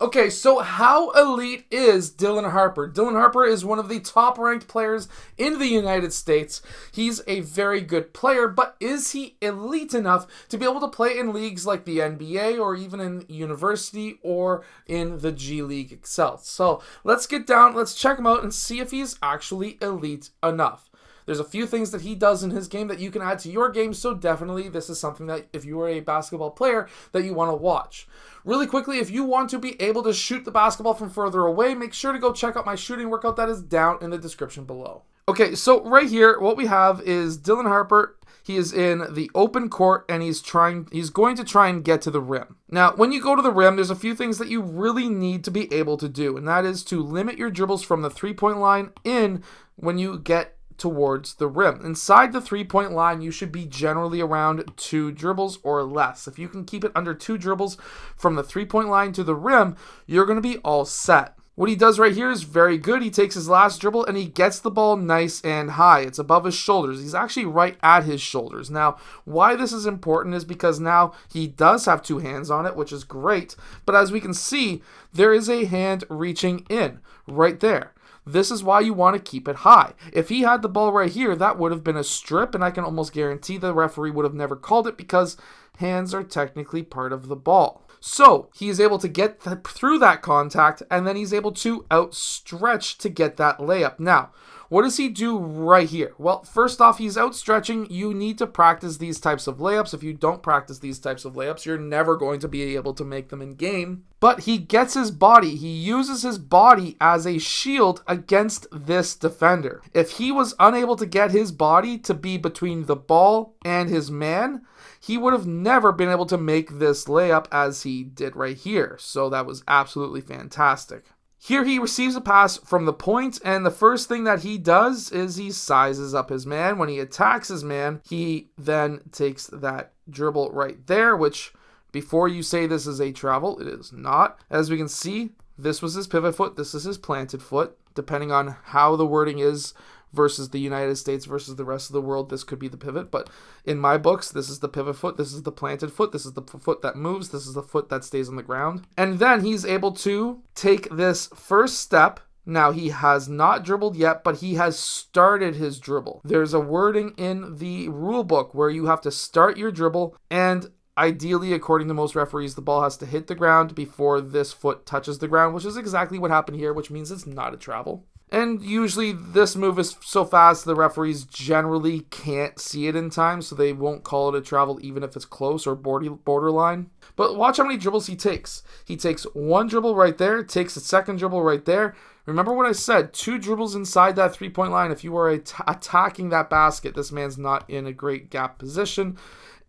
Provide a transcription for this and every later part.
Okay, so how elite is Dylan Harper? Dylan Harper is one of the top-ranked players in the United States. He's a very good player, but is he elite enough to be able to play in leagues like the NBA or even in university or in the G League itself? So let's get down, let's check him out and see if he's actually elite enough. There's a few things that he does in his game that you can add to your game, so definitely this is something that if you are a basketball player that you want to watch. Really quickly, if you want to be able to shoot the basketball from further away, make sure to go check out my shooting workout that is down in the description below. Okay, so right here, what we have is Dylan Harper. He is in the open court and he's going to try and get to the rim. Now, when you go to the rim, there's a few things that you really need to be able to do, and that is to limit your dribbles from the three-point line in when you get towards the rim. Inside the three-point line, you should be generally around 2 dribbles or less. If you can keep it under 2 dribbles from the three-point line to the rim, you're going to be all set. What he does right here is very good. He takes his last dribble and he gets the ball nice and high. It's above his shoulders. He's actually right at his shoulders. Now, why this is important is because now he does have 2 hands on it, which is great. But as we can see, there is a hand reaching in right there. This is why you want to keep it high. If he had the ball right here, that would have been a strip, and I can almost guarantee the referee would have never called it because hands are technically part of the ball. So he is able to get through that contact, and then he's able to outstretch to get that layup. Now, what does he do right here? Well, first off, he's outstretching. You need to practice these types of layups. If you don't practice these types of layups, you're never going to be able to make them in game. But he gets his body. He uses his body as a shield against this defender. If he was unable to get his body to be between the ball and his man, he would have never been able to make this layup as he did right here. So that was absolutely fantastic. Here he receives a pass from the point, and the first thing that he does is he sizes up his man. When he attacks his man, he then takes that dribble right there, which before you say this is a travel, it is not. As we can see, this was his pivot foot, this is his planted foot. Depending on how the wording is versus the United States versus the rest of the world, this could be the pivot. But in my books, this is the pivot foot, this is the planted foot, this is the foot that moves, this is the foot that stays on the ground. And then he's able to take this first step. Now, he has not dribbled yet, but he has started his dribble. There's a wording in the rule book where you have to start your dribble, and ideally, according to most referees, the ball has to hit the ground before this foot touches the ground, which is exactly what happened here, which means it's not a travel. And usually this move is so fast the referees generally can't see it in time, so they won't call it a travel even if it's close or borderline. But watch how many dribbles he takes. He takes 1 dribble right there, takes a second dribble right there. Remember what I said, 2 dribbles inside that three-point line. If you are attacking that basket, this man's not in a great gap position.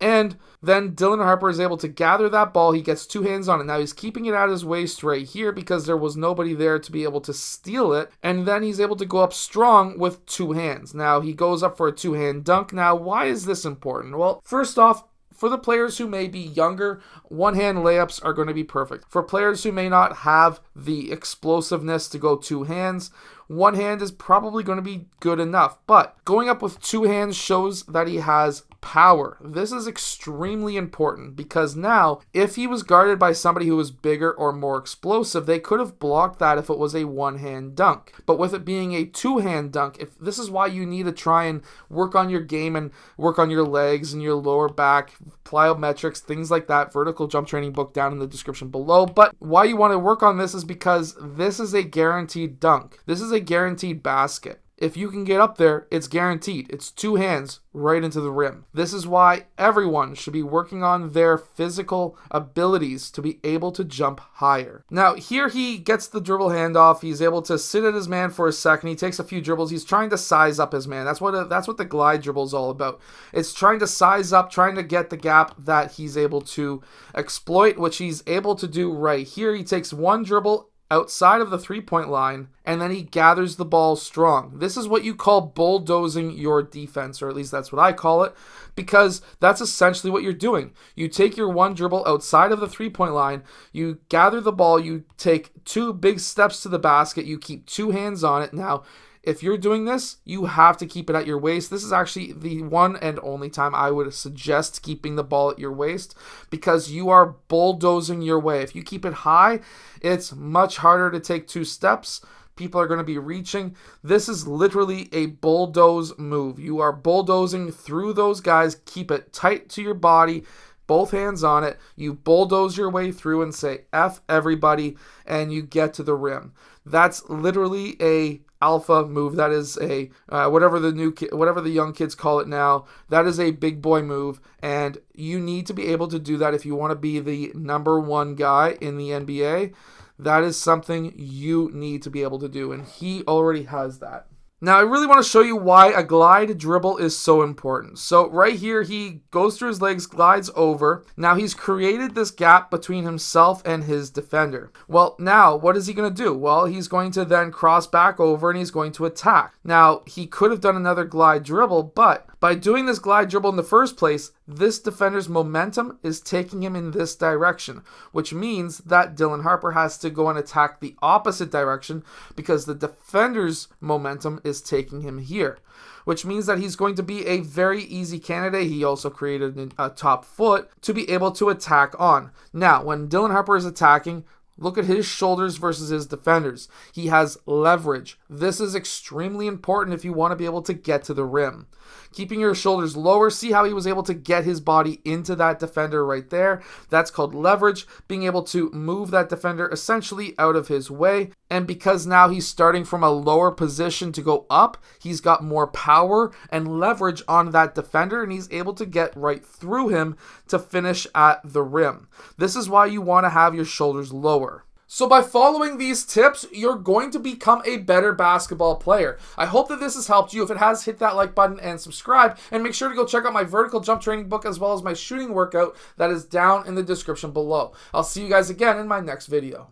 And then Dylan Harper is able to gather that ball. He gets 2 hands on it. Now he's keeping it at his waist right here because there was nobody there to be able to steal it. And then he's able to go up strong with 2 hands. Now he goes up for a 2-hand dunk. Now, why is this important? Well, first off, for the players who may be younger, 1-hand layups are going to be perfect. For players who may not have the explosiveness to go 2 hands, 1 hand is probably going to be good enough. But going up with 2 hands shows that he has power. This is extremely important because now, if he was guarded by somebody who was bigger or more explosive, they could have blocked that if it was a 1-hand dunk. But with it being a 2-hand dunk, this is why you need to try and work on your game and work on your legs and your lower back, plyometrics, things like that. Vertical jump training book down in the description below. But why you want to work on this is because this is a guaranteed dunk. This is a guaranteed basket. If you can get up there, it's guaranteed. It's 2 hands right into the rim. This is why everyone should be working on their physical abilities to be able to jump higher. Now, here he gets the dribble handoff. He's able to sit at his man for a second. He takes a few dribbles. He's trying to size up his man. That's what the glide dribble is all about. It's trying to size up, trying to get the gap that he's able to exploit, which he's able to do right here. He takes 1 dribble outside of the three-point line, and then he gathers the ball strong. This is what you call bulldozing your defense, or at least that's what I call it, because that's essentially what you're doing. You take your 1 dribble outside of the three-point line, you gather the ball, you take 2 big steps to the basket, you keep 2 hands on it. Now, If you're doing this, you have to keep it at your waist. This is actually the one and only time I would suggest keeping the ball at your waist, because you are bulldozing your way. If you keep it high, it's much harder to take 2 steps. People are going to be reaching. This is literally a bulldoze move. You are bulldozing through those guys. Keep it tight to your body, both hands on it. You bulldoze your way through and say F everybody, and you get to the rim. That's literally a alpha move. That is a whatever the young kids call it now. That is a big boy move, and you need to be able to do that if you want to be the #1 guy in the NBA. That is something you need to be able to do, and he already has that. Now, I really want to show you why a glide dribble is so important. So right here, he goes through his legs, glides over. Now, he's created this gap between himself and his defender. Well, now, what is he going to do? Well, he's going to then cross back over and he's going to attack. Now, he could have done another glide dribble, but by doing this glide dribble in the first place, this defender's momentum is taking him in this direction, which means that Dylan Harper has to go and attack the opposite direction because the defender's momentum is taking him here, which means that he's going to be a very easy candidate. He also created a top foot to be able to attack on. Now, when Dylan Harper is attacking, look at his shoulders versus his defenders. He has leverage. This is extremely important if you want to be able to get to the rim. Keeping your shoulders lower, see how he was able to get his body into that defender right there? That's called leverage, being able to move that defender essentially out of his way. And because now he's starting from a lower position to go up, he's got more power and leverage on that defender, and he's able to get right through him to finish at the rim. This is why you want to have your shoulders lower. So by following these tips, you're going to become a better basketball player. I hope that this has helped you. If it has, hit that like button and subscribe. And make sure to go check out my vertical jump training book as well as my shooting workout that is down in the description below. I'll see you guys again in my next video.